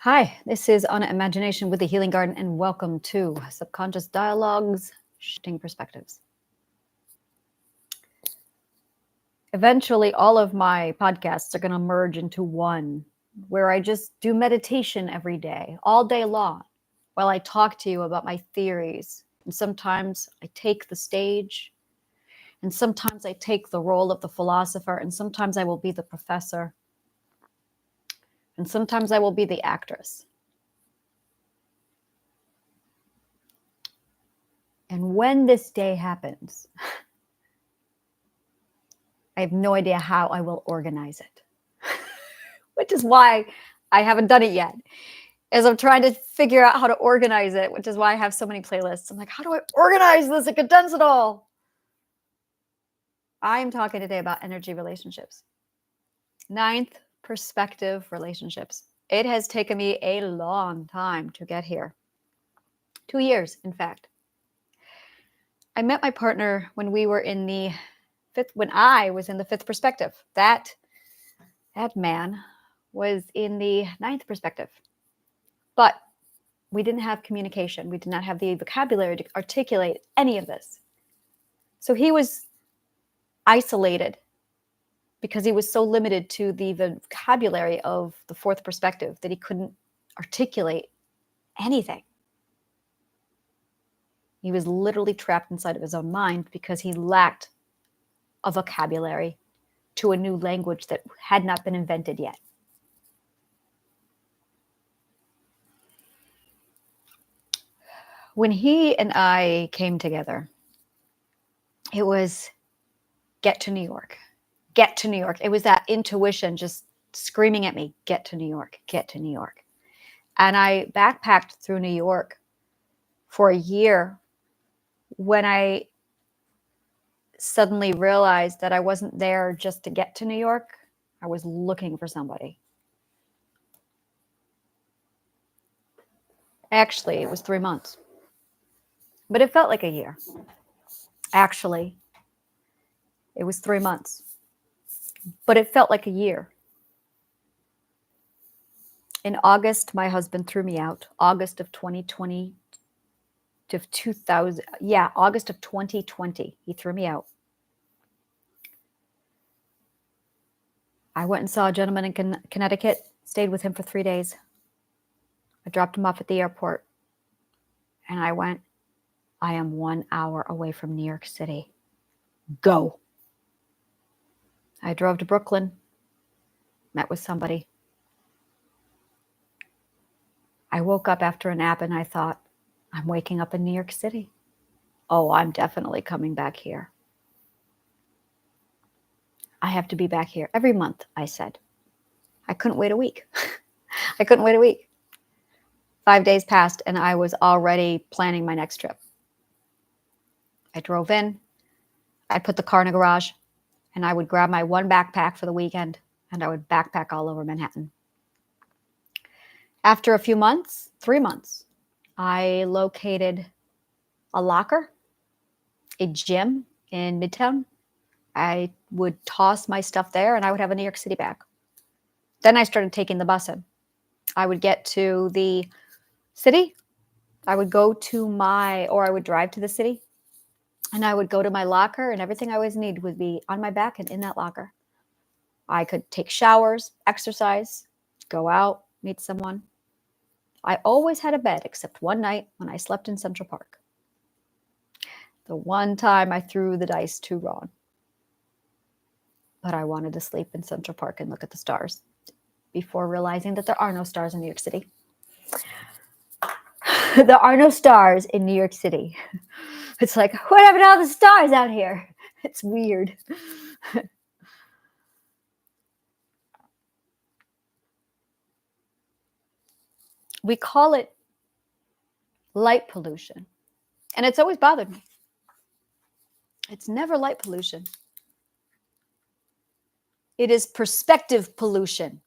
Hi, this is Anna Imagination with the Healing Garden, and welcome to Subconscious Dialogues, Shifting Perspectives. Eventually, all of my podcasts are going to merge into one where I just do meditation every day, all day long, while I talk to you about my theories. And sometimes I take the stage, and sometimes I take the role of the philosopher, and sometimes I will be the professor, and sometimes I will be the actress. And when this day happens, I have no idea how I will organize it, which is why I haven't done it yet. As I'm trying to figure out how to organize it, which is why I have so many playlists. I'm like, how do I organize this and condense it all? I'm talking today about energy relationships. Ninth perspective relationships. It has taken me a long time to get here. 2 years, in fact. I met my partner when we were in the fifth, when I was in the fifth perspective. That man was in the ninth perspective. But we didn't have communication. We did not have the vocabulary to articulate any of this. So he was isolated because he was so limited to the vocabulary of the fourth perspective that he couldn't articulate anything. He was literally trapped inside of his own mind because he lacked a vocabulary to a new language that had not been invented yet. When he and I came together, it was get to New York. Get to New York. It was that intuition just screaming at me, get to New York, get to New York. And I backpacked through New York for a year when I suddenly realized that I wasn't there just to get to New York. I was looking for somebody. Actually, it was 3 months, but it felt like a year. Actually, it was 3 months, but it felt like a year. In August, my husband threw me out. August of 2020 to 2000. Yeah, August of 2020, he threw me out. I went and saw a gentleman in Connecticut, stayed with him for 3 days. I dropped him off at the airport, and I went, I am 1 hour away from New York City. Go. I drove to Brooklyn, met with somebody. I woke up after a nap and I thought, I'm waking up in New York City. Oh, I'm definitely coming back here. I have to be back here every month, I said. I couldn't wait a week. I couldn't wait a week. 5 days passed and I was already planning my next trip. I drove in, I put the car in a garage, and I would grab my one backpack for the weekend and I would backpack all over Manhattan. After a few months, 3 months, I located a locker, a gym in Midtown. I would toss my stuff there and I would have a New York City bag. Then I started taking the bus in. I would get to the city. I would go to or I would drive to the city and I would go to my locker and everything I always need would be on my back and in that locker. I could take showers, exercise, go out, meet someone. I always had a bed except one night when I slept in Central Park. The one time I threw the dice too wrong. But I wanted to sleep in Central Park and look at the stars before realizing that there are no stars in New York City. There are no stars in New York City. It's like, what happened to all the stars out here? It's weird. We call it light pollution. And it's always bothered me. It's never light pollution. It is perspective pollution.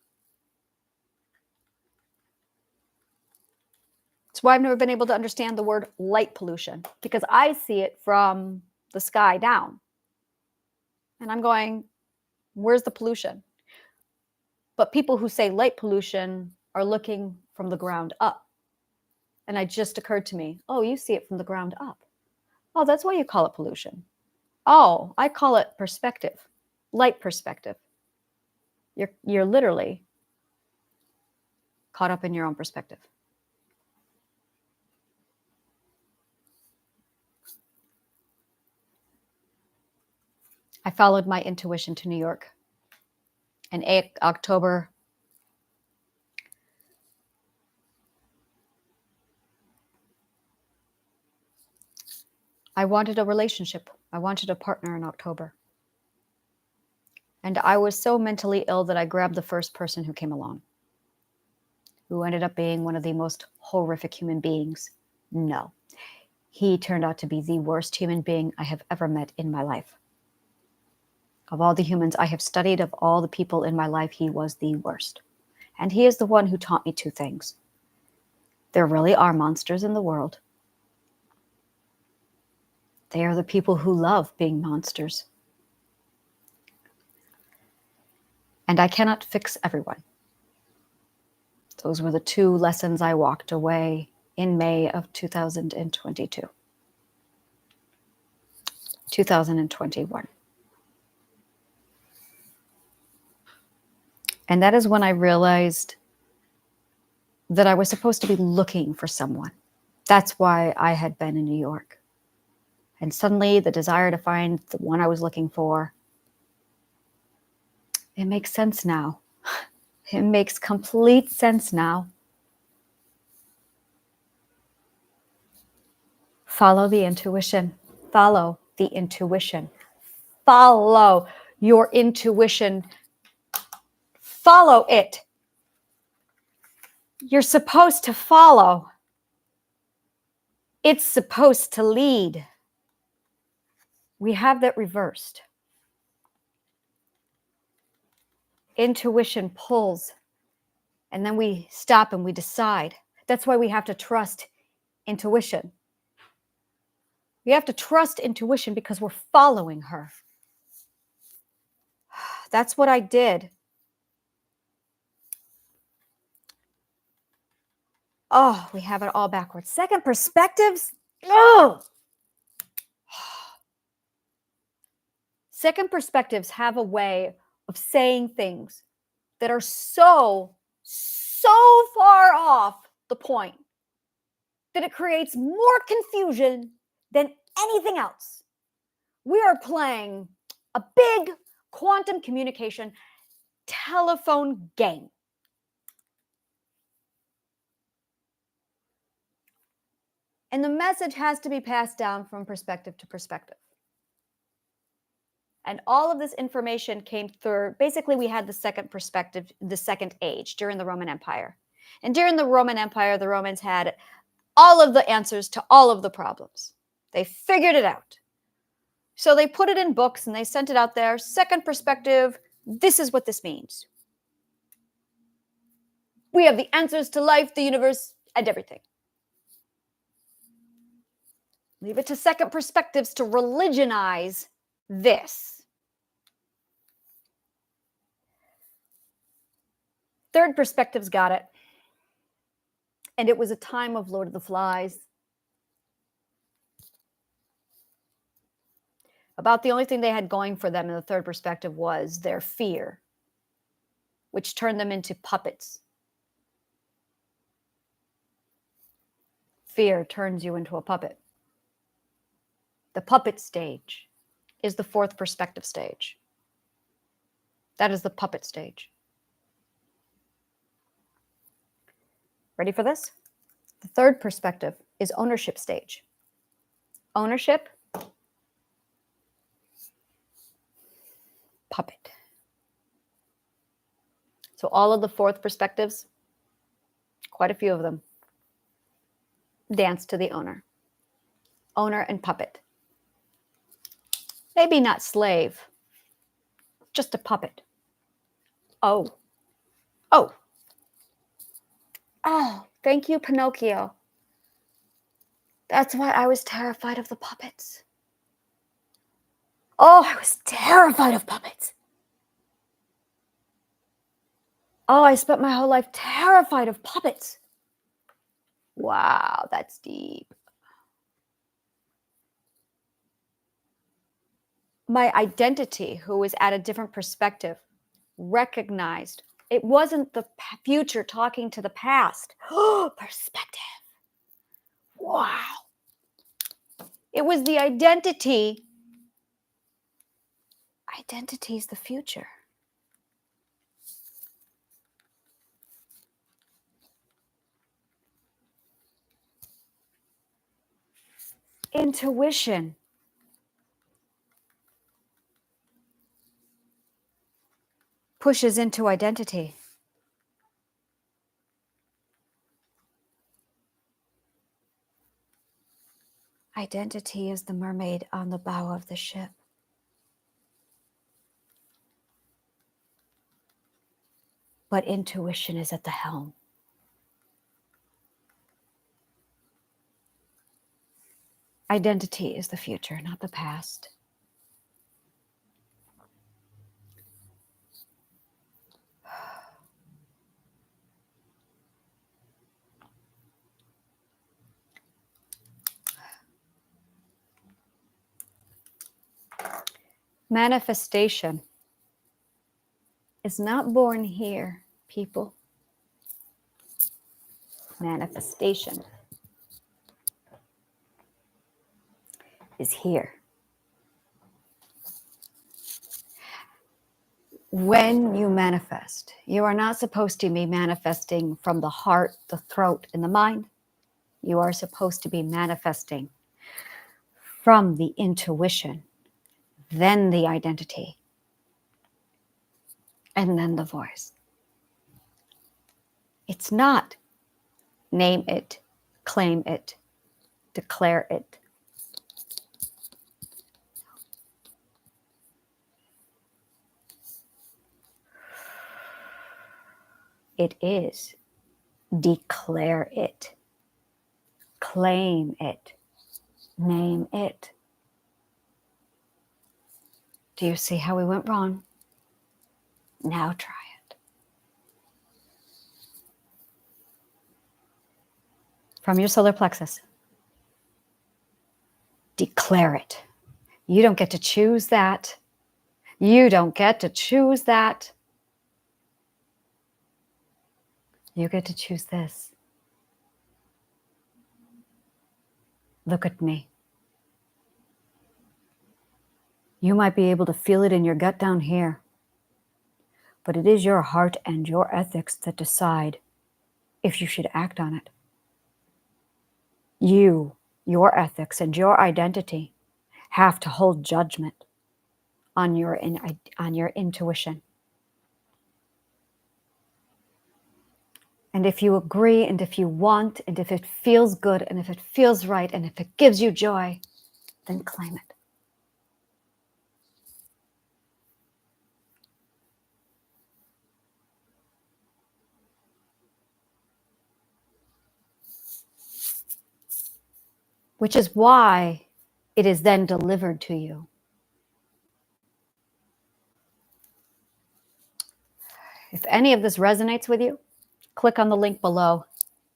That's why I've never been able to understand the word light pollution, because I see it from the sky down. And I'm going, where's the pollution? But people who say light pollution are looking from the ground up. And it just occurred to me, oh, you see it from the ground up. Oh, that's why you call it pollution. Oh, I call it perspective, light perspective. You're literally caught up in your own perspective. I followed my intuition to New York in October. I wanted a relationship. I wanted a partner in October. And I was so mentally ill that I grabbed the first person who came along, who ended up being one of the most horrific human beings. No, he turned out to be the worst human being I have ever met in my life. Of all the humans I have studied, of all the people in my life, he was the worst. And he is the one who taught me two things. There really are monsters in the world. They are the people who love being monsters. And I cannot fix everyone. Those were the two lessons I walked away in May of 2022. 2021. And that is when I realized that I was supposed to be looking for someone. That's why I had been in New York. And suddenly the desire to find the one I was looking for, it makes sense now. It makes complete sense now. Follow the intuition. Follow the intuition. Follow your intuition. Follow it. You're supposed to follow. It's supposed to lead. We have that reversed. Intuition pulls, and then we stop and we decide. That's why we have to trust intuition. We have to trust intuition because we're following her. That's what I did. Oh, we have it all backwards. Second perspectives. Oh. Second perspectives have a way of saying things that are so far off the point that it creates more confusion than anything else. We are playing a big quantum communication telephone game. And the message has to be passed down from perspective to perspective. And all of this information came through. Basically, we had the second perspective, the second age during the Roman Empire. And during the Roman Empire, the Romans had all of the answers to all of the problems. They figured it out. So they put it in books and they sent it out there. Second perspective, this is what this means. We have the answers to life, the universe, and everything. Leave it to second perspectives to religionize this. Third perspectives got it. And it was a time of Lord of the Flies. About the only thing they had going for them in the third perspective was their fear, which turned them into puppets. Fear turns you into a puppet. The puppet stage is the fourth perspective stage. That is the puppet stage. Ready for this? The third perspective is ownership stage. Ownership, puppet. So all of the fourth perspectives, quite a few of them, dance to the owner. Owner and puppet. Maybe not slave, just a puppet. Oh. Oh. Oh, thank you, Pinocchio. That's why I was terrified of the puppets. Oh, I was terrified of puppets. Oh, I spent my whole life terrified of puppets. Wow, that's deep. My identity, who was at a different perspective, recognized it wasn't the future talking to the past. Perspective. Wow. It was the identity. Identity is the future. Intuition. Pushes into identity. Identity is the mermaid on the bow of the ship. But intuition is at the helm. Identity is the future, not the past. Manifestation is not born here, people. Manifestation is here. When you manifest, you are not supposed to be manifesting from the heart, the throat, and the mind. You are supposed to be manifesting from the intuition, then the identity, and then the voice. It's not name it, claim it, declare it. It is declare it, claim it, name it. Do you see how we went wrong? Now try it. From your solar plexus. Declare it. You don't get to choose that. You don't get to choose that. You get to choose this. Look at me. You might be able to feel it in your gut down here, but it is your heart and your ethics that decide if you should act on it. You, your ethics and your identity have to hold judgment on your intuition. And if you agree, and if you want, and if it feels good, and if it feels right, and if it gives you joy, then claim it. Which is why it is then delivered to you. If any of this resonates with you, click on the link below.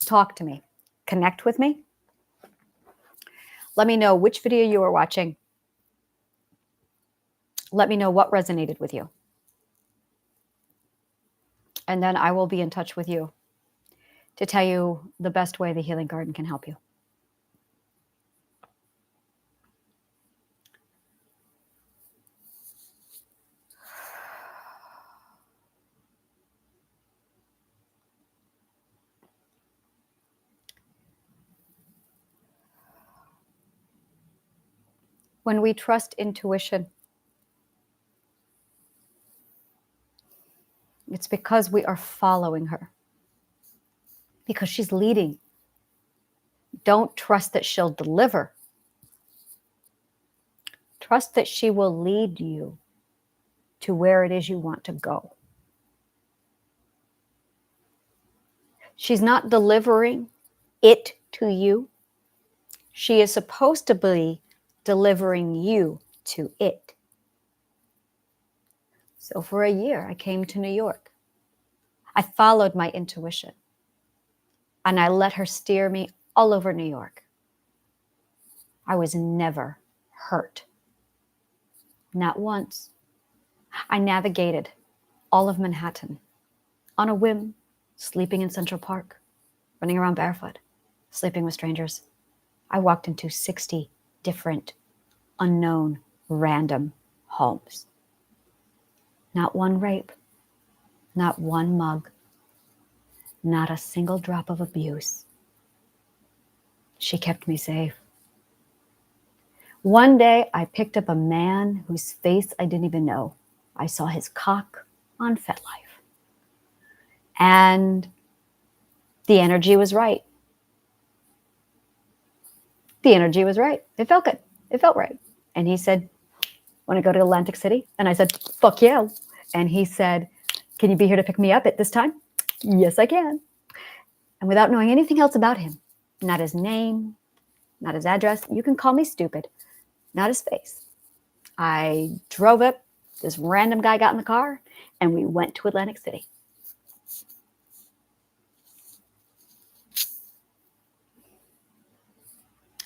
Talk to me. Connect with me. Let me know which video you are watching. Let me know what resonated with you. And then I will be in touch with you to tell you the best way the Healing Garden can help you. When we trust intuition, it's because we are following her, because she's leading. Don't trust that she'll deliver. Trust that she will lead you to where it is you want to go. She's not delivering it to you. She is supposed to be delivering you to it. So for a year, I came to New York. I followed my intuition, and I let her steer me all over New York. I was never hurt. Not once. I navigated all of Manhattan on a whim, sleeping in Central Park, running around barefoot, sleeping with strangers. I walked into 60 different, unknown, random homes. Not one rape, not one mug, not a single drop of abuse. She kept me safe. One day, I picked up a man whose face I didn't even know. I saw his cock on FetLife. And the energy was right. The energy was right. It felt good. It felt right. And he said, want to go to Atlantic City? And I said, fuck yeah. And he said, can you be here to pick me up at this time? Yes, I can. And without knowing anything else about him, not his name, not his address, you can call me stupid, not his face, I drove up. This random guy got in the car and we went to Atlantic City.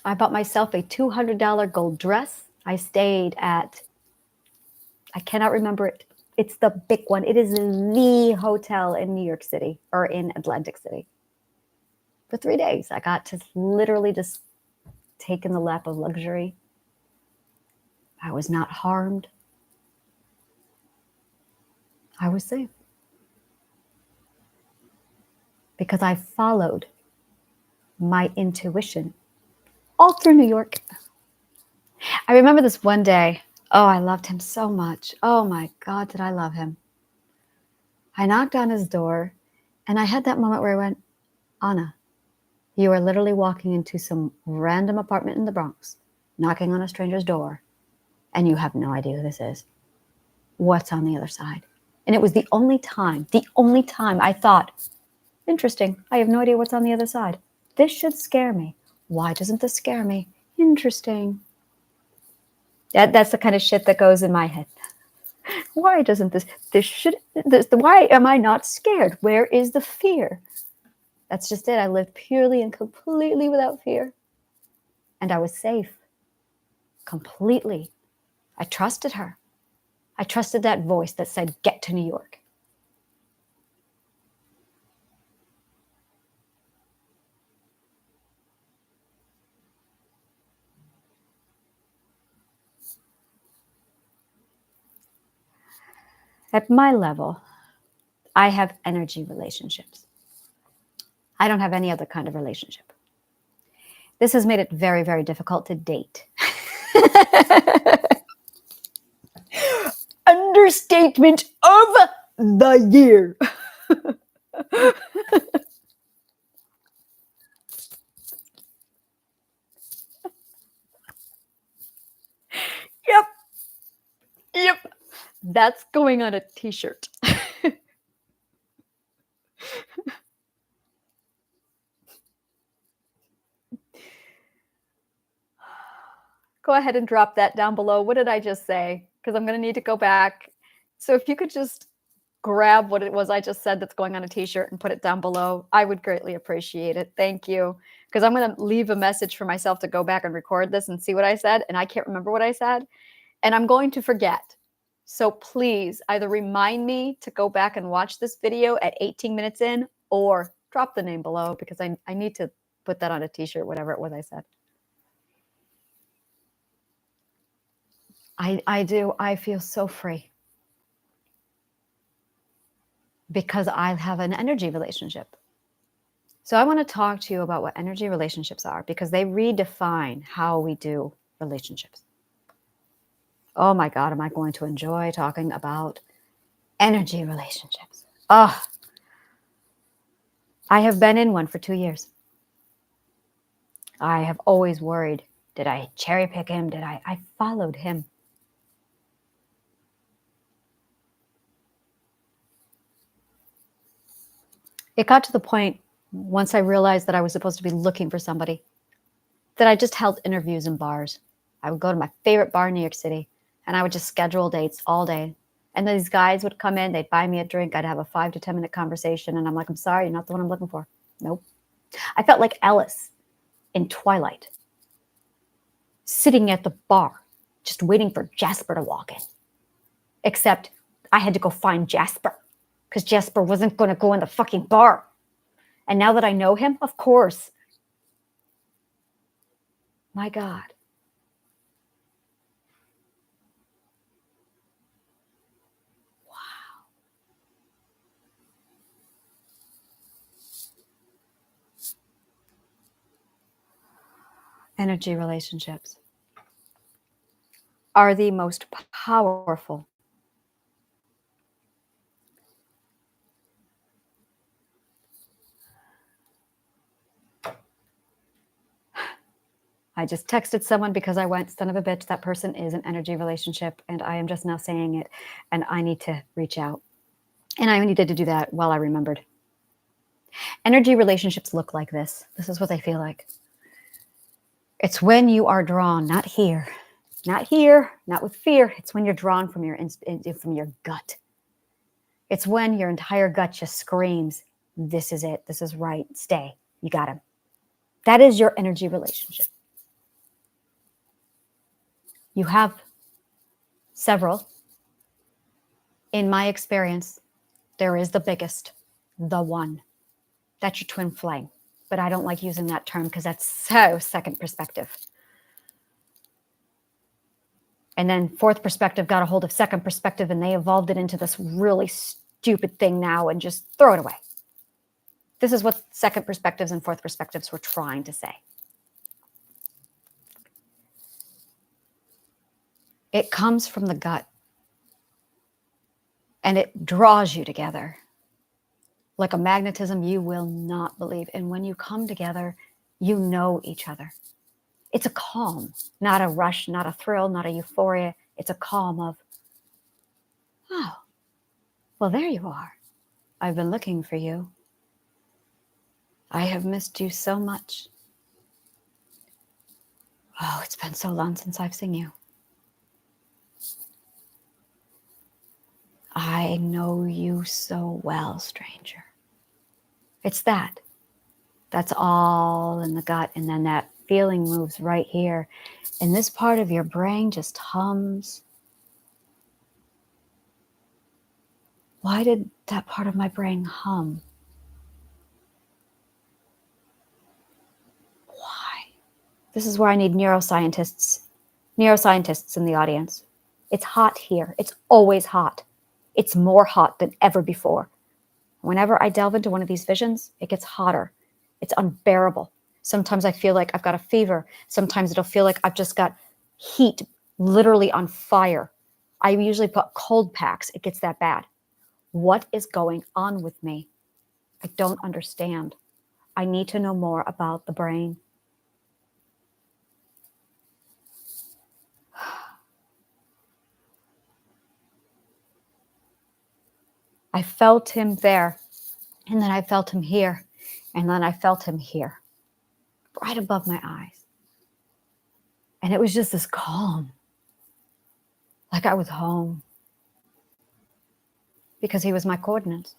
I bought myself a $200 gold dress. I stayed at, I cannot remember it. It's the big one. It is the hotel in New York City or in Atlantic City. For 3 days, I got to literally just take in the lap of luxury. I was not harmed. I was safe. Because I followed my intuition all through New York. I remember this one day. Oh, I loved him so much. Oh my God, did I love him. I knocked on his door and I had that moment where I went, Anna, you are literally walking into some random apartment in the Bronx, knocking on a stranger's door, and you have no idea who this is. What's on the other side? And it was the only time I thought, interesting, I have no idea what's on the other side. This should scare me. Why doesn't this scare me? Interesting. That's the kind of shit that goes in my head. Why doesn't why am I not scared? Where is the fear? That's just it. I lived purely and completely without fear. And I was safe. Completely. I trusted her. I trusted that voice that said, get to New York. At my level, I have energy relationships. I don't have any other kind of relationship. This has made it very, very difficult to date. Understatement of the year. Yep. That's going on a t-shirt. Go ahead and drop that down below. What did I just say? Because I'm going to need to go back. So if you could just grab what it was I just said that's going on a t-shirt and put it down below, I would greatly appreciate it. Thank you. Because I'm going to leave a message for myself to go back and record this and see what I said. And I can't remember what I said. And I'm going to forget. So please either remind me to go back and watch this video at 18 minutes in or drop the name below because I need to put that on a t-shirt, whatever it was I said. I do. I feel so free because I have an energy relationship. So I want to talk to you about what energy relationships are because they redefine how we do relationships. Oh my God, am I going to enjoy talking about energy relationships? Oh, I have been in one for 2 years. I have always worried, did I cherry pick him? I followed him. It got to the point once I realized that I was supposed to be looking for somebody that I just held interviews in bars. I would go to my favorite bar in New York City and I would just schedule dates all day. And these guys would come in, they'd buy me a drink. I'd have a 5 to 10 minute conversation. And I'm like, I'm sorry, you're not the one I'm looking for. Nope. I felt like Ellis in Twilight, sitting at the bar, just waiting for Jasper to walk in. Except I had to go find Jasper because Jasper wasn't going to go in the fucking bar. And now that I know him, of course. My God. Wow. Energy relationships are the most powerful. I just texted someone because I went, son of a bitch, that person is an energy relationship. And I am just now saying it. And I need to reach out. And I needed to do that while I remembered. Energy relationships look like this. This is what they feel like. It's when you are drawn, not here, not with fear. It's when you're drawn from your gut. It's when your entire gut just screams, this is it. This is right. Stay. You got him. That is your energy relationship. You have several. In my experience, there is the biggest, the one. That's your twin flame. But I don't like using that term because that's so second perspective. And then fourth perspective got a hold of second perspective and they evolved it into this really stupid thing now and just throw it away. This is what second perspectives and fourth perspectives were trying to say. It comes from the gut and it draws you together like a magnetism you will not believe. And when you come together, you know each other. It's a calm, not a rush, not a thrill, not a euphoria. It's a calm of, oh, well, there you are. I've been looking for you. I have missed you so much. Oh, it's been so long since I've seen you. I know you so well, stranger. It's that. That's all in the gut. And then that feeling moves right here. And this part of your brain just hums. Why did that part of my brain hum? Why? This is where I need neuroscientists in the audience. It's hot here. It's always hot. It's more hot than ever before. Whenever I delve into one of these visions, it gets hotter. It's unbearable. Sometimes I feel like I've got a fever. Sometimes it'll feel like I've just got heat literally on fire. I usually put cold packs. It gets that bad. What is going on with me? I don't understand. I need to know more about the brain. I felt him there, and then I felt him here, and then I felt him here, right above my eyes. And it was just this calm, like I was home, because he was my coordinates.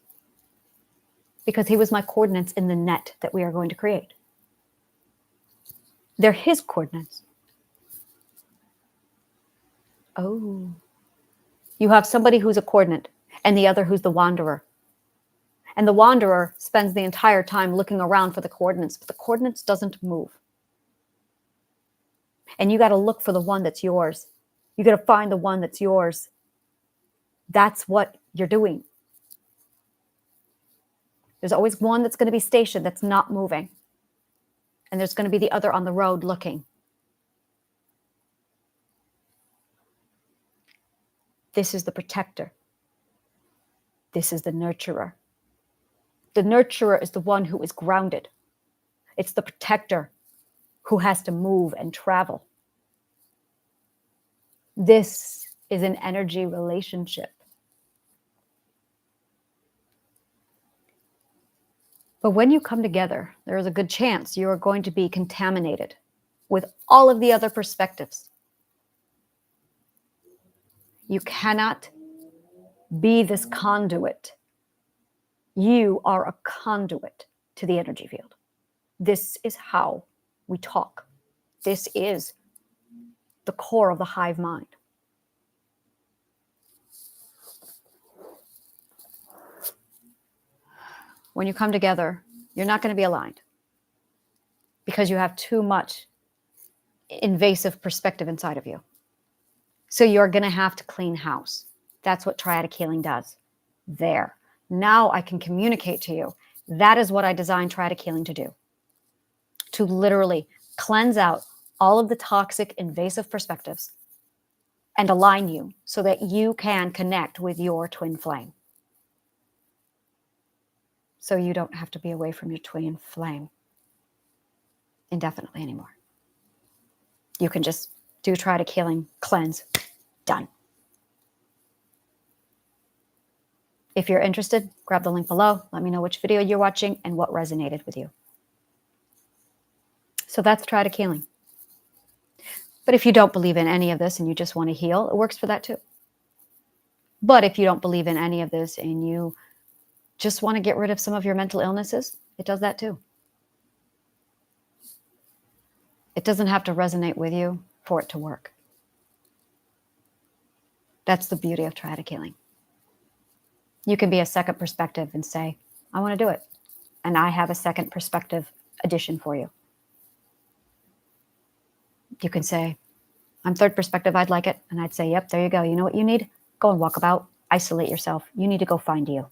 Because he was my coordinates in the net that we are going to create. They're his coordinates. Oh. You have somebody who's a coordinate and the other who's the wanderer. And the wanderer spends the entire time looking around for the coordinates, but the coordinates doesn't move. And you got to look for the one that's yours. You got to find the one that's yours. That's what you're doing. There's always one that's going to be stationed that's not moving. And there's going to be the other on the road looking. This is the protector. This is the nurturer. The nurturer is the one who is grounded. It's the protector who has to move and travel. This is an energy relationship. But when you come together, there is a good chance you are going to be contaminated with all of the other perspectives. You cannot be this conduit. You are a conduit to the energy field. This is how we talk. This is the core of the hive mind. When you come together, you're not going to be aligned because you have too much invasive perspective inside of you. So you're going to have to clean house. That's what triadic healing does. There. Now I can communicate to you. That is what I designed triadic healing to do. To literally cleanse out all of the toxic, invasive perspectives and align you so that you can connect with your twin flame. So you don't have to be away from your twin flame indefinitely anymore. You can just do triadic healing, cleanse, done. If you're interested, grab the link below. Let me know which video you're watching and what resonated with you. So that's triadic healing. But if you don't believe in any of this and you just want to heal, it works for that too. But if you don't believe in any of this and you just want to get rid of some of your mental illnesses, it does that too. It doesn't have to resonate with you for it to work. That's the beauty of triadic healing. You can be a second perspective and say, I want to do it. And I have a second perspective addition for you. You can say, I'm third perspective, I'd like it. And I'd say, yep, there you go. You know what you need? Go and walk about, isolate yourself. You need to go find you.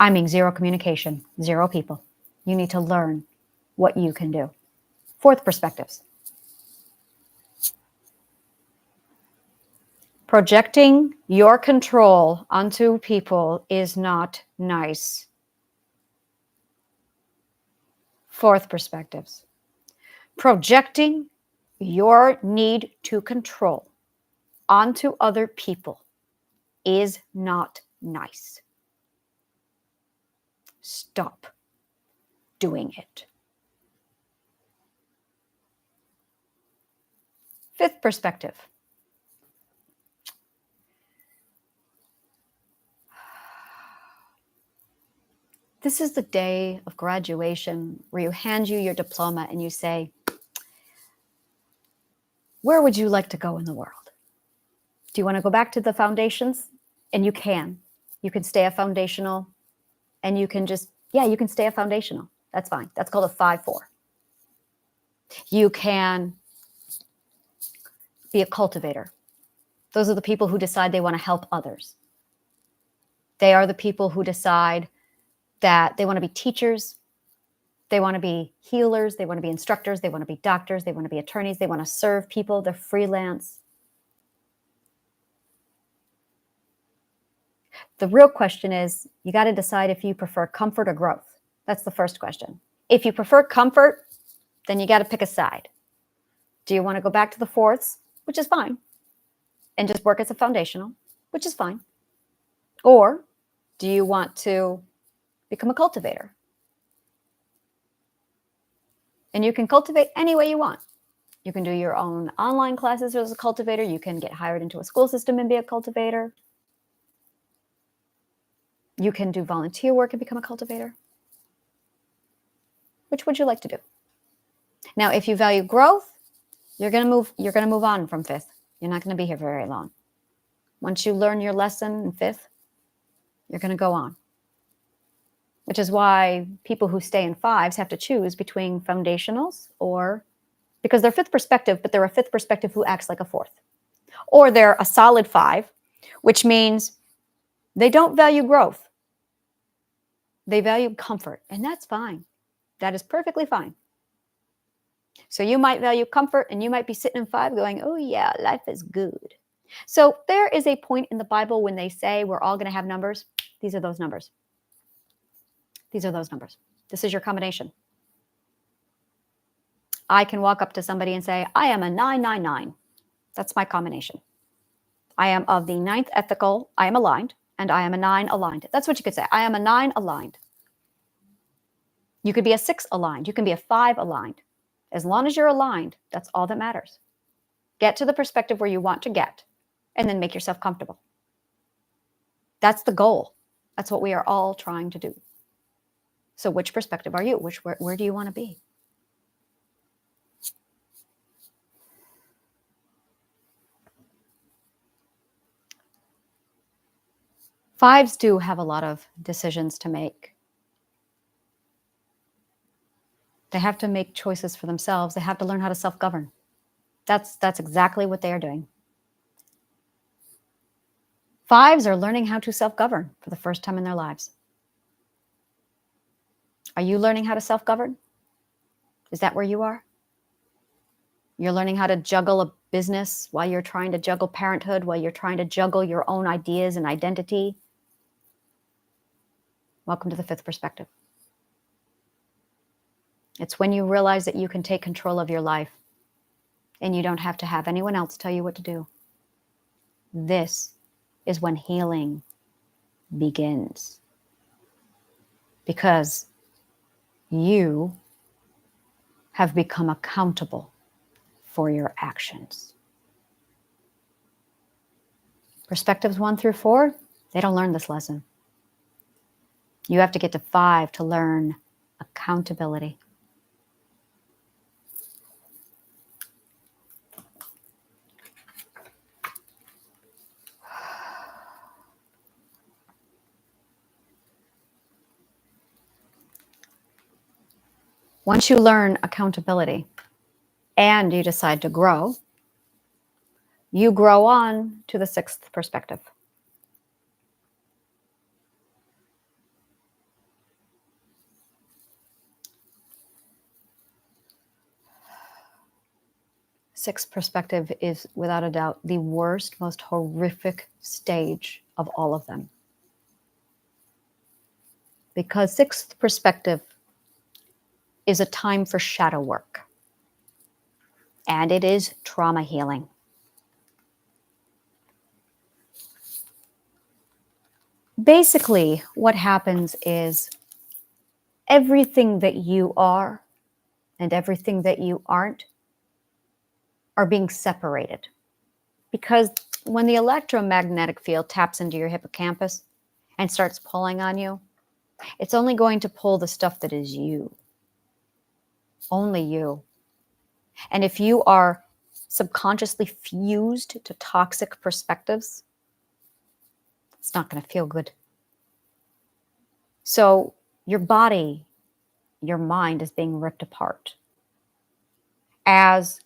I mean, zero communication, zero people. You need to learn what you can do. Fourth perspectives. Projecting your control onto people is not nice. Fourth perspectives. Projecting your need to control onto other people is not nice. Stop doing it. Fifth perspective. This is the day of graduation where you hand you your diploma and you say, where would you like to go in the world? Do you want to go back to the foundations? And you can. You can stay a foundational and you can just, you can stay a foundational. That's fine. That's called a 5-4. You can be a cultivator. Those are the people who decide they want to help others. They are the people who decide that they want to be teachers, they want to be healers, they want to be instructors, they want to be doctors, they want to be attorneys, they want to serve people, they're freelance. The real question is, you got to decide if you prefer comfort or growth. That's the first question. If you prefer comfort, then you got to pick a side. Do you want to go back to the fourths, which is fine, and just work as a foundational, which is fine? Or do you want to become a cultivator? And you can cultivate any way you want. You can do your own online classes as a cultivator. You can get hired into a school system and be a cultivator. You can do volunteer work and become a cultivator. Which would you like to do? Now, if you value growth, you're going to move on from fifth. You're not going to be here very long. Once you learn your lesson in fifth, you're going to go on. Which is why people who stay in fives have to choose between foundationals or, because they're fifth perspective, but they're a fifth perspective who acts like a fourth. Or they're a solid 5, which means they don't value growth. They value comfort, and that's fine. That is perfectly fine. So you might value comfort, and you might be sitting in 5 going, oh yeah, life is good. So there is a point in the Bible when they say we're all going to have numbers. These are those numbers. These are those numbers. This is your combination. I can walk up to somebody and say, I am a 999. That's my combination. I am of the 9th ethical. I am aligned, and I am a 9 aligned. That's what you could say. I am a 9 aligned. You could be a 6 aligned. You can be a 5 aligned. As long as you're aligned, that's all that matters. Get to the perspective where you want to get, and then make yourself comfortable. That's the goal. That's what we are all trying to do. So which perspective are you? Where do you want to be? Fives do have a lot of decisions to make. They have to make choices for themselves. They have to learn how to self-govern. That's exactly what they are doing. Fives are learning how to self-govern for the first time in their lives. Are you learning how to self-govern? Is that where you are? You're learning how to juggle a business while you're trying to juggle parenthood, while you're trying to juggle your own ideas and identity. Welcome to the fifth perspective. It's when you realize that you can take control of your life and you don't have to have anyone else tell you what to do. This is when healing begins. Because you have become accountable for your actions. Perspectives 1 through 4, they don't learn this lesson. You have to get to 5 to learn accountability. Once you learn accountability and you decide to grow, you grow on to the 6th perspective. Sixth perspective is without a doubt the worst, most horrific stage of all of them. Because 6th perspective is a time for shadow work. And it is trauma healing. Basically, what happens is everything that you are and everything that you aren't are being separated. Because when the electromagnetic field taps into your hippocampus and starts pulling on you, it's only going to pull the stuff that is you. Only you. And if you are subconsciously fused to toxic perspectives, it's not going to feel good. So your body, your mind is being ripped apart as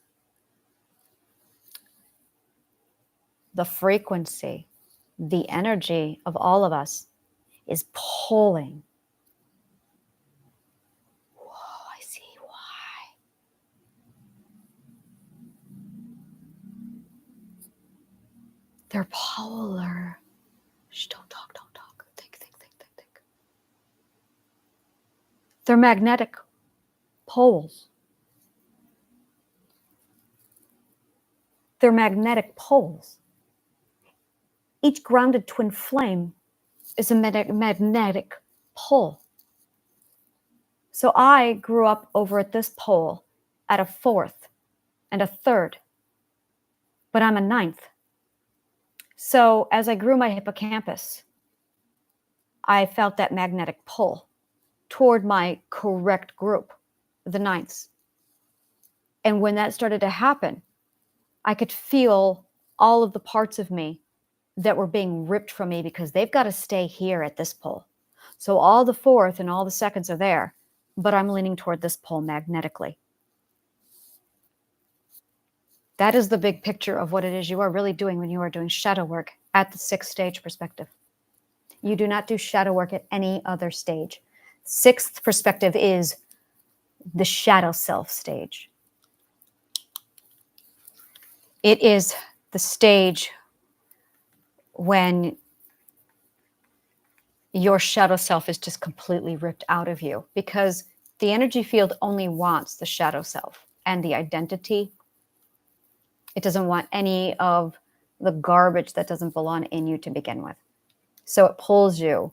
the frequency, the energy of all of us is pulling. Whoa, I see why. They're polar. Shh, don't talk, don't talk. Think. They're magnetic poles. They're magnetic poles. Each grounded twin flame is a magnetic pole. So I grew up over at this pole at a 4th and a 3rd, but I'm a 9th. So as I grew my hippocampus, I felt that magnetic pull toward my correct group, the 9ths. And when that started to happen, I could feel all of the parts of me that were being ripped from me because they've got to stay here at this pole. So all the 4th and all the 2nds are there, but I'm leaning toward this pole magnetically. That is the big picture of what it is you are really doing when you are doing shadow work at the 6th stage perspective. You do not do shadow work at any other stage. 6th perspective is the shadow self stage. It is the stage when your shadow self is just completely ripped out of you, because the energy field only wants the shadow self and the identity. It doesn't want any of the garbage that doesn't belong in you to begin with. So it pulls you,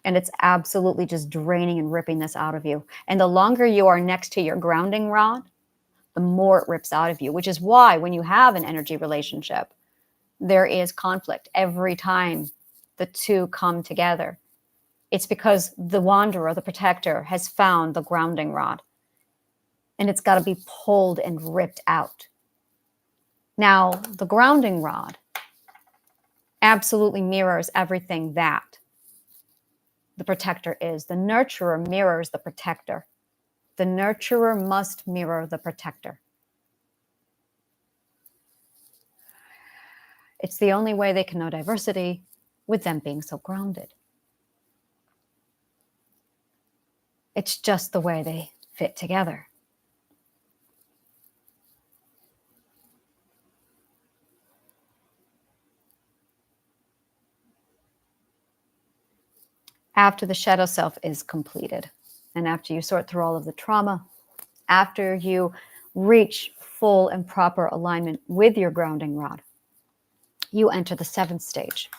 and it's absolutely just draining and ripping this out of you. And the longer you are next to your grounding rod, the more it rips out of you, which is why when you have an energy relationship, there is conflict every time the two come together. It's because the wanderer, the protector, has found the grounding rod. And it's got to be pulled and ripped out. Now, the grounding rod absolutely mirrors everything that the protector is. The nurturer mirrors the protector. The nurturer must mirror the protector. It's the only way they can know diversity with them being so grounded. It's just the way they fit together. After the shadow self is completed, and after you sort through all of the trauma, after you reach full and proper alignment with your grounding rod, you enter the seventh stage.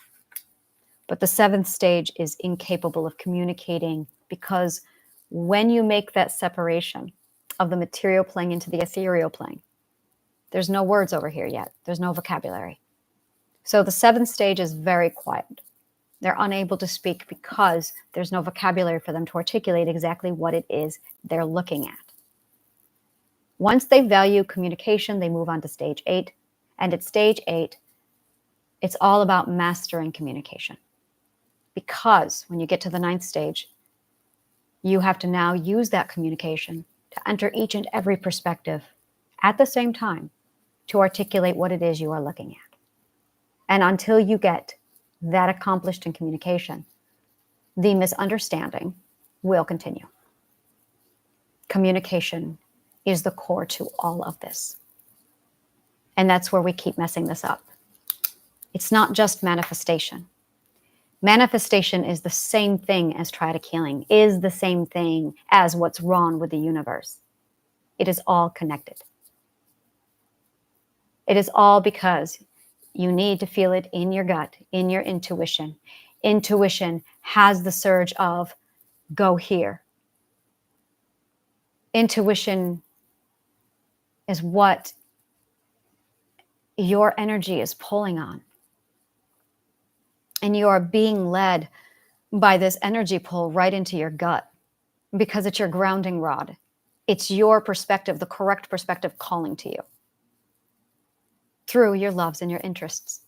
But the seventh stage is incapable of communicating, because when you make that separation of the material plane into the ethereal plane, there's no words over here yet. There's no vocabulary. So the seventh stage is very quiet. They're unable to speak because there's no vocabulary for them to articulate exactly what it is they're looking at. Once they value communication, they move on to stage 8. And at stage 8, it's all about mastering communication. Because when you get to the 9th stage, you have to now use that communication to enter each and every perspective at the same time to articulate what it is you are looking at. And until you get that accomplished in communication, the misunderstanding will continue. Communication is the core to all of this. And that's where we keep messing this up. It's not just manifestation. Manifestation is the same thing as triadic healing, is the same thing as what's wrong with the universe. It is all connected. It is all because you need to feel it in your gut, in your intuition. Intuition has the surge of go here. Intuition is what your energy is pulling on. And you are being led by this energy pull right into your gut because it's your grounding rod. It's your perspective, the correct perspective calling to you through your loves and your interests,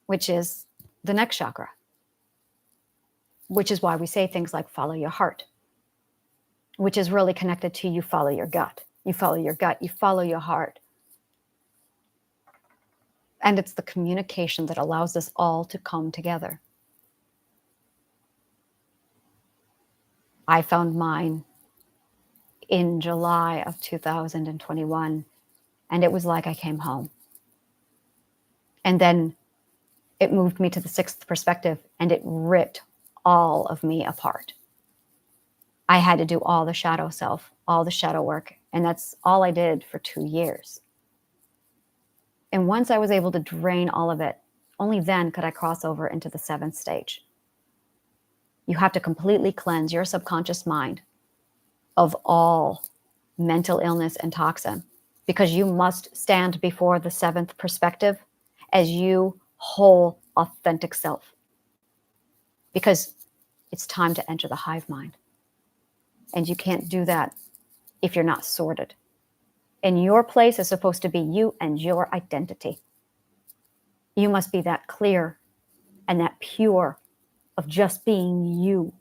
which is the next chakra, which is why we say things like follow your heart, which is really connected to you follow your gut. You follow your gut, you follow your heart. And it's the communication that allows us all to come together. I found mine in July of 2021, and it was like I came home. And then it moved me to the 6th perspective, and it ripped all of me apart. I had to do all the shadow self, all the shadow work, and that's all I did for 2 years. And once I was able to drain all of it, only then could I cross over into the 7th stage. You have to completely cleanse your subconscious mind of all mental illness and toxin, because you must stand before the 7th perspective as you whole, authentic self. Because it's time to enter the hive mind. And you can't do that if you're not sorted. And your place is supposed to be you and your identity. You must be that clear and that pure of just being you.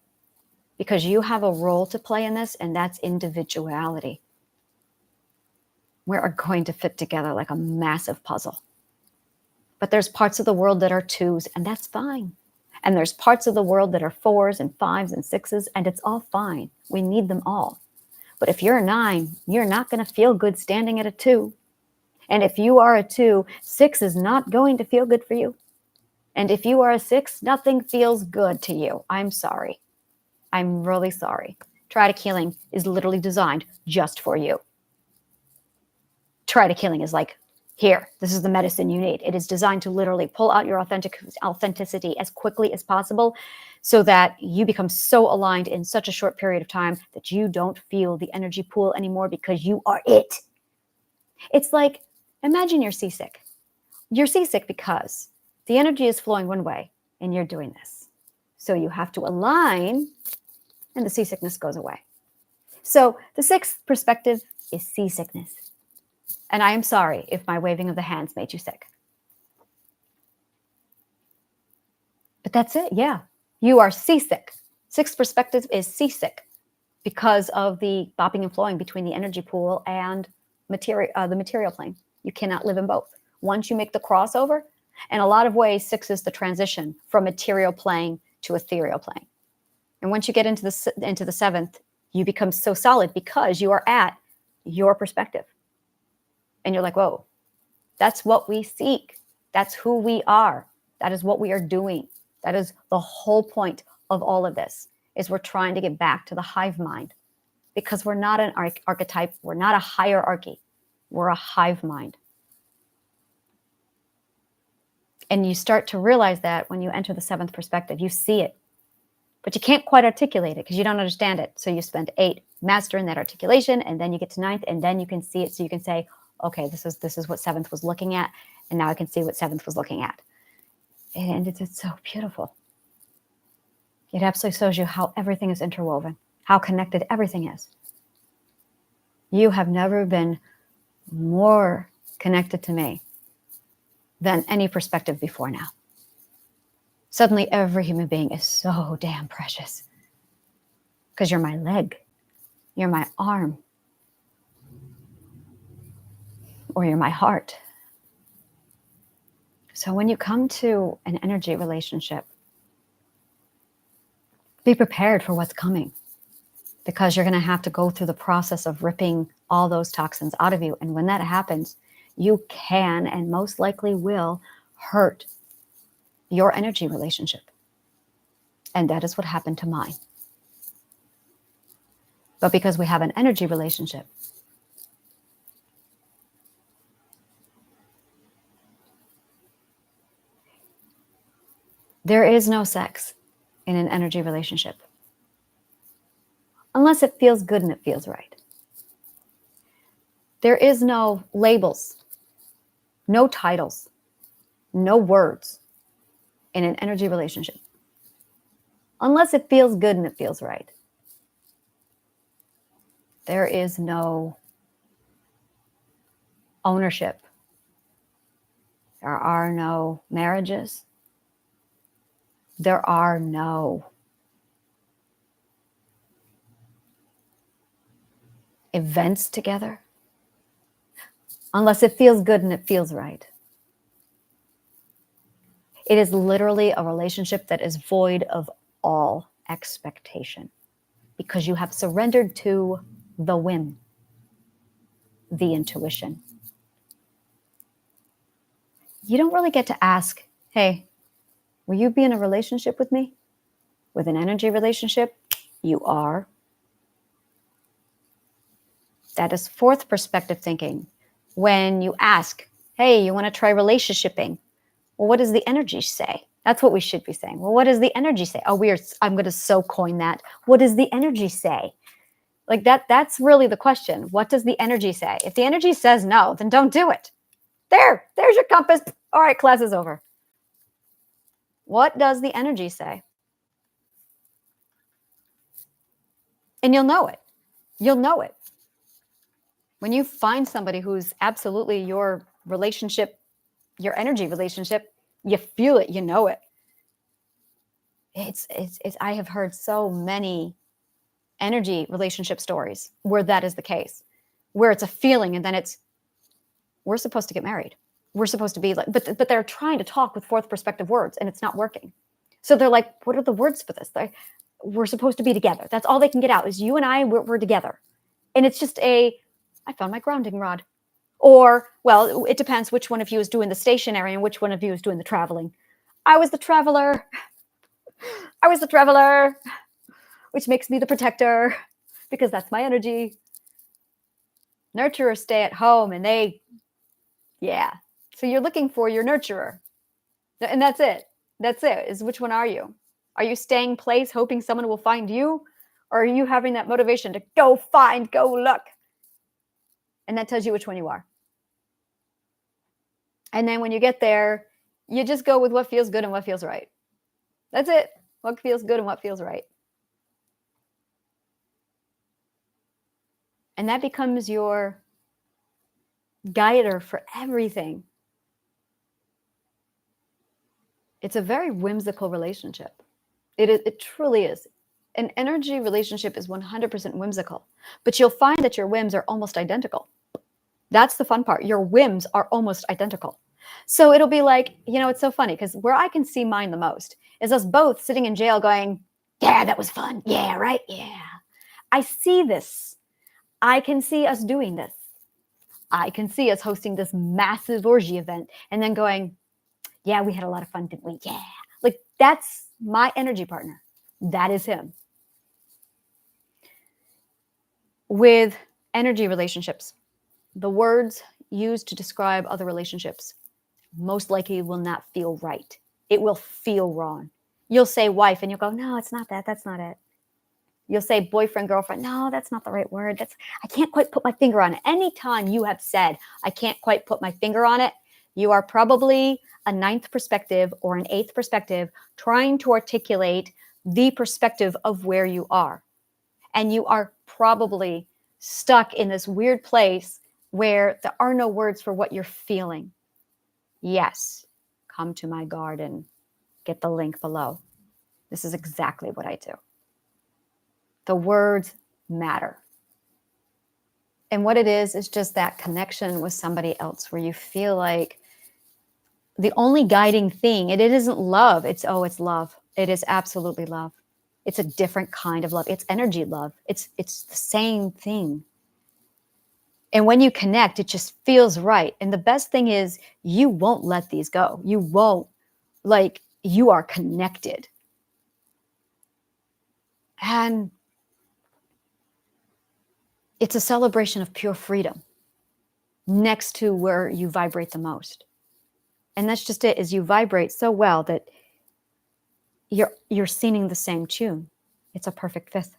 Because you have a role to play in this, and that's individuality. We are going to fit together like a massive puzzle. But there's parts of the world that are 2s, and that's fine. And there's parts of the world that are 4s and 5s and 6s, and it's all fine. We need them all. But if you're a 9, you're not going to feel good standing at a 2. And if you are a 2, 6 is not going to feel good for you. And if you are a 6, nothing feels good to you. I'm sorry. I'm really sorry. Triadic healing is literally designed just for you. Triadic healing is like, here, this is the medicine you need. It is designed to literally pull out your authenticity as quickly as possible so that you become so aligned in such a short period of time that you don't feel the energy pool anymore because you are it. It's like, imagine you're seasick. You're seasick because the energy is flowing one way, and you're doing this. So you have to align, and the seasickness goes away. So the sixth perspective is seasickness. And I am sorry if my waving of the hands made you sick. But that's it. Yeah. You are seasick. Sixth perspective is seasick because of the bopping and flowing between the energy pool and the material plane. You cannot live in both. Once you make the crossover, in a lot of ways, six is the transition from material plane to ethereal plane. And once you get into the seventh, you become so solid because you are at your perspective. And you're like, whoa, that's what we seek. That's who we are. That is what we are doing. That is the whole point of all of this, is we're trying to get back to the hive mind, because we're not an archetype. We're not a hierarchy. We're a hive mind. And you start to realize that when you enter the seventh perspective, you see it, but you can't quite articulate it because you don't understand it. So you spend 8 mastering that articulation, and then you get to 9th, and then you can see it. So you can say, okay, this is what 7th was looking at, and now I can see what 7th was looking at. And it's so beautiful. It absolutely shows you how everything is interwoven, how connected everything is. You have never been more connected to me than any perspective before now. Suddenly, every human being is so damn precious, because you're my leg, you're my arm, or you're my heart. So when you come to an energy relationship, be prepared for what's coming, because you're going to have to go through the process of ripping all those toxins out of you. And when that happens, you can and most likely will hurt your energy relationship. And that is what happened to mine. But because we have an energy relationship, there is no sex in an energy relationship unless it feels good and it feels right. There is no labels, no titles, no words in an energy relationship unless it feels good and it feels right. There is no ownership. There are no marriages. There are no events together unless it feels good and it feels right. It is literally a relationship that is void of all expectation, because you have surrendered to the whim, the intuition. You don't really get to ask, hey, will you be in a relationship with me? With an energy relationship, you are. That is fourth perspective thinking. When you ask, hey, you want to try relationshiping? Well, what does the energy say? That's what we should be saying. Well, what does the energy say? Oh, I'm going to so coin that. What does the energy say? Like that's really the question. What does the energy say? If the energy says no, then don't do it. There's your compass. All right, class is over. What does the energy say? And you'll know it. You'll know it. When you find somebody who's absolutely your relationship, your energy relationship, you feel it, you know it. It's I have heard so many energy relationship stories where that is the case, where it's a feeling and then it's, we're supposed to get married. We're supposed to be like, but they're trying to talk with fourth perspective words and it's not working. So they're like, what are the words for this? We're supposed to be together. That's all they can get out is you and I, we're together. And it's just I found my grounding rod. Or, well, it depends which one of you is doing the stationary and which one of you is doing the traveling. I was the traveler. I was the traveler, which makes me the protector because that's my energy. Nurturers stay at home and yeah. So you're looking for your nurturer. And that's it. That's it, is which one are you? Are you staying place hoping someone will find you? Or are you having that motivation to go look? And that tells you which one you are. And then when you get there, you just go with what feels good and what feels right. That's it. What feels good and what feels right. And that becomes your guider for everything. It's a very whimsical relationship. It truly is. An energy relationship is 100% whimsical, but you'll find that your whims are almost identical. That's the fun part. Your whims are almost identical. So it'll be like, it's so funny because where I can see mine the most is us both sitting in jail going, yeah, that was fun. Yeah, right. Yeah. I see this. I can see us doing this. I can see us hosting this massive orgy event and then going, yeah, we had a lot of fun, didn't we? Yeah. Like that's my energy partner. That is him. With energy relationships, the words used to describe other relationships most likely will not feel right. It will feel wrong. You'll say wife and you'll go, no, it's not that. That's not it. You'll say boyfriend, girlfriend. No, that's not the right word. I can't quite put my finger on it. Anytime you have said, I can't quite put my finger on it, you are probably a ninth perspective or an eighth perspective trying to articulate the perspective of where you are. And you are probably stuck in this weird place where there are no words for what you're feeling. Yes, come to my garden. Get the link below. This is exactly what I do. The words matter. And what it is just that connection with somebody else where you feel like the only guiding thing, it isn't love. It's love. It is absolutely love. It's a different kind of love. It's energy love. It's the same thing. And when you connect, it just feels right. And the best thing is you won't let these go. You won't, you are connected. And it's a celebration of pure freedom next to where you vibrate the most. And that's just it, is you vibrate so well that you're singing the same tune. It's a perfect fifth.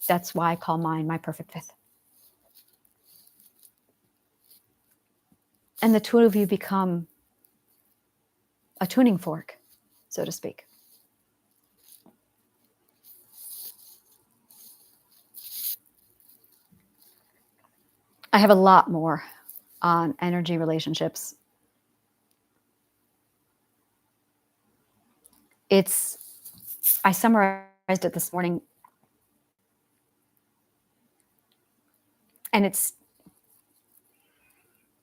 That's why I call mine my perfect fifth. And the two of you become a tuning fork, so to speak. I have a lot more on energy relationships. I summarized it this morning, and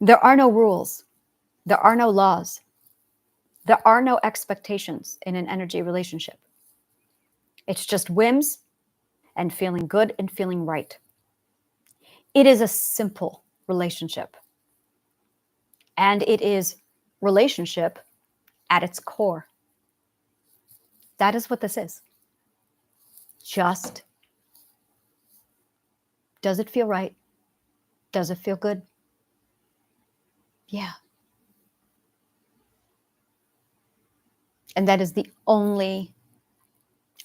there are no rules. There are no laws. There are no expectations in an energy relationship. It's just whims and feeling good and feeling right. It is a simple relationship. And it is relationship at its core. That is what this is. Just, does it feel right? Does it feel good? Yeah. And that is the only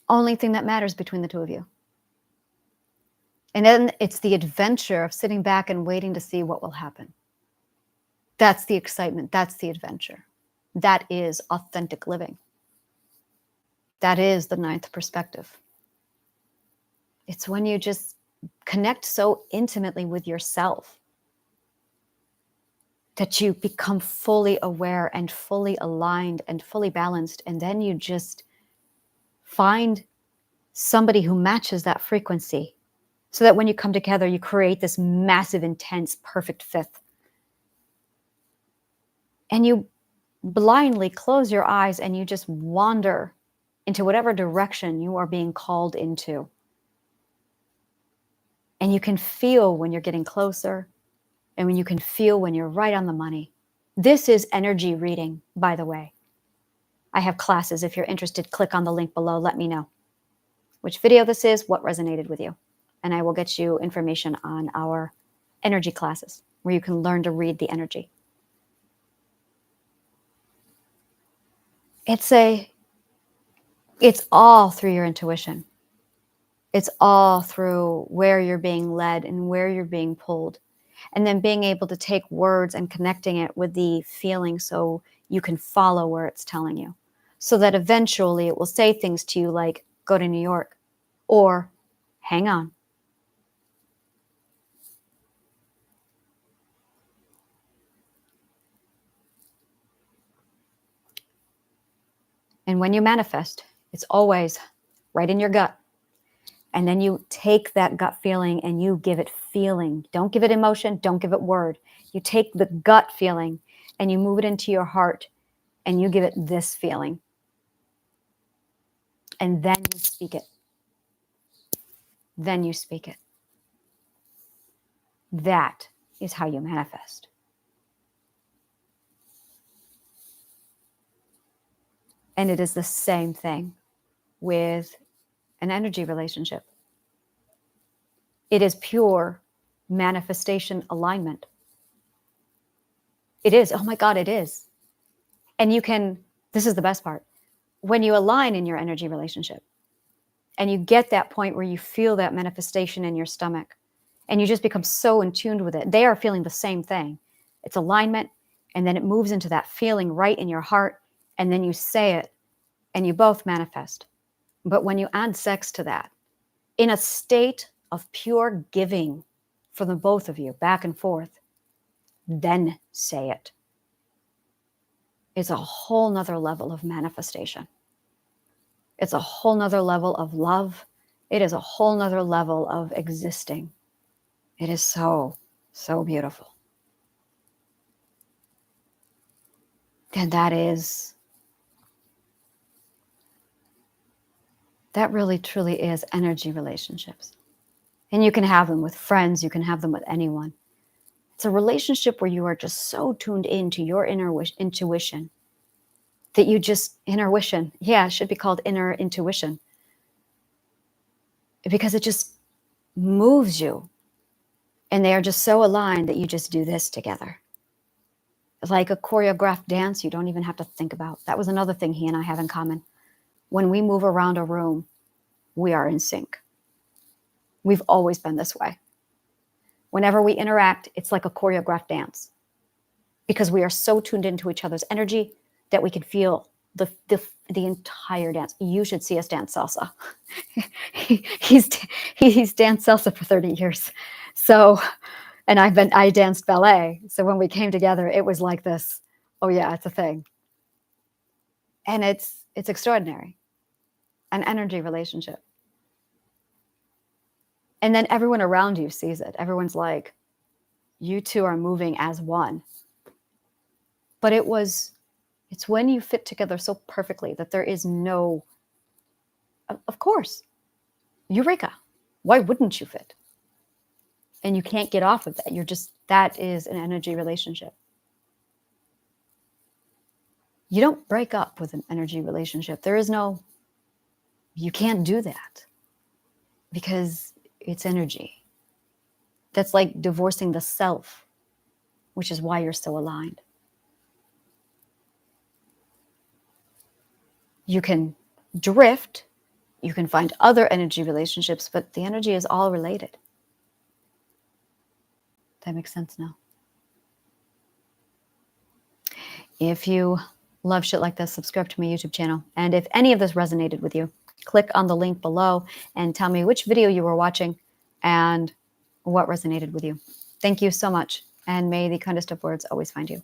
thing that matters between the two of you. And then it's the adventure of sitting back and waiting to see what will happen. That's the excitement. That's the adventure. That is authentic living. That is the ninth perspective. It's when you just connect so intimately with yourself that you become fully aware and fully aligned and fully balanced. And then you just find somebody who matches that frequency so that when you come together, you create this massive, intense, perfect fifth. And you blindly close your eyes and you just wander into whatever direction you are being called into. And you can feel when you're getting closer and when you can feel when you're right on the money. This is energy reading, by the way. I have classes. If you're interested, click on the link below. Let me know which video this is, what resonated with you. And I will get you information on our energy classes where you can learn to read the energy. It's all through your intuition. It's all through where you're being led and where you're being pulled. And then being able to take words and connecting it with the feeling so you can follow where it's telling you. so that eventually it will say things to you like, go to New York, or hang on. And when you manifest, it's always right in your gut. And then you take that gut feeling and you give it feeling. Don't give it emotion. Don't give it word. You take the gut feeling and you move it into your heart and you give it this feeling. And then you speak it. Then you speak it. That is how you manifest. And it is the same thing with an energy relationship. It is pure manifestation alignment. It is. Oh my God, it is. And you can, this is the best part. When you align in your energy relationship and you get that point where you feel that manifestation in your stomach and you just become so in tune with it, they are feeling the same thing. It's alignment. And then it moves into that feeling right in your heart. And then you say it and you both manifest. But when you add sex to that, in a state of pure giving for the both of you, back and forth, then say it. It's a whole nother level of manifestation. It's a whole nother level of love. It is a whole nother level of existing. It is so, so beautiful. And that really truly is energy relationships. And you can have them with friends, you can have them with anyone. It's a relationship where you are just so tuned into your inner intuition that you just, intuition, yeah, it should be called inner intuition. Because it just moves you. And they are just so aligned that you just do this together. Like a choreographed dance, you don't even have to think about. That was another thing he and I have in common. When we move around a room, we are in sync. We've always been this way. Whenever we interact, it's like a choreographed dance because we are so tuned into each other's energy that we can feel the entire dance. You should see us dance salsa. He's danced salsa for 30 years. So, and I danced ballet. So when we came together, it was like this. Oh yeah, it's a thing. And it's extraordinary. An energy relationship. And then everyone around you sees it. Everyone's like, you two are moving as one. But it's when you fit together so perfectly that there is no, of course, eureka. Why wouldn't you fit? And you can't get off of that. That is an energy relationship. You don't break up with an energy relationship. You can't do that because it's energy. That's like divorcing the self, which is why you're so aligned. You can drift, you can find other energy relationships, but the energy is all related. That makes sense now. If you love shit like this, subscribe to my YouTube channel. And if any of this resonated with you, click on the link below and tell me which video you were watching and what resonated with you. Thank you so much. And may the kindest of words always find you.